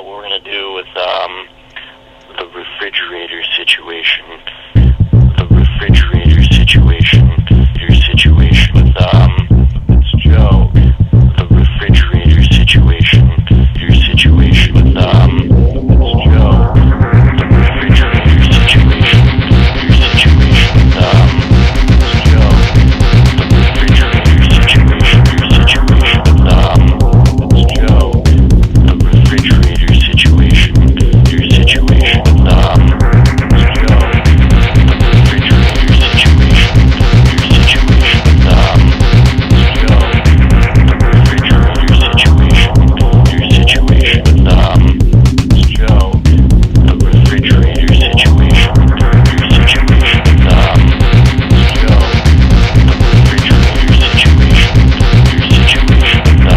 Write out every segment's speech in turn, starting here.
what we're gonna do with the refrigerator situation. The refrigerator situation. Your situation with it's Joe. The refrigerator situation. Your situation with it's Joe. The refrigerator situation. Your situation with it's Joe. The refrigerator situation. Your situation with it's Joe. The refrigerator situation. Your situation with it's Joe. The refrigerator situation. Your situation with it's Joe. The refrigerator situation. Your situation with it's Joe. The refrigerator situation. Your situation with it's Joe. The refrigerator situation. Your situation with it's Joe. The refrigerator situation. Your situation with it's Joe. The refrigerator situation. Your situation with it's Joe.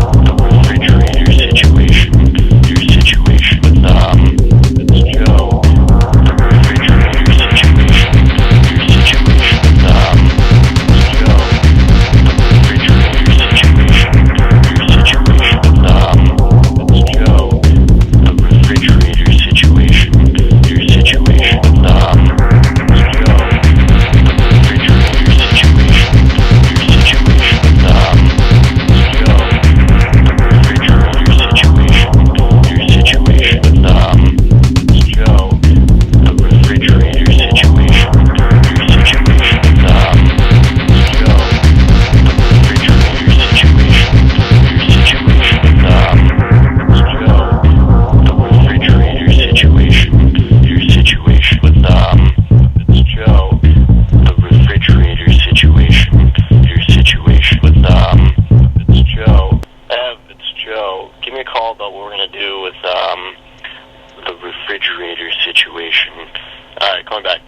The refrigerator situation. Your situation with it's Joe. The refrigerator situation. Your situation with it's Joe. The refrigerator situation. Your situation with it's Joe. The refrigerator situation. Your situation with it's Joe. The refrigerator situation. Your situation with it's Joe. The refrigerator situation. Your situation with it's Joe. The refrigerator situation. Your situation with it's Joe. The refrigerator situation. Your situation with it's Joe. It's Joe. Give me a call about what we're gonna do with the refrigerator situation. Alright, calling back.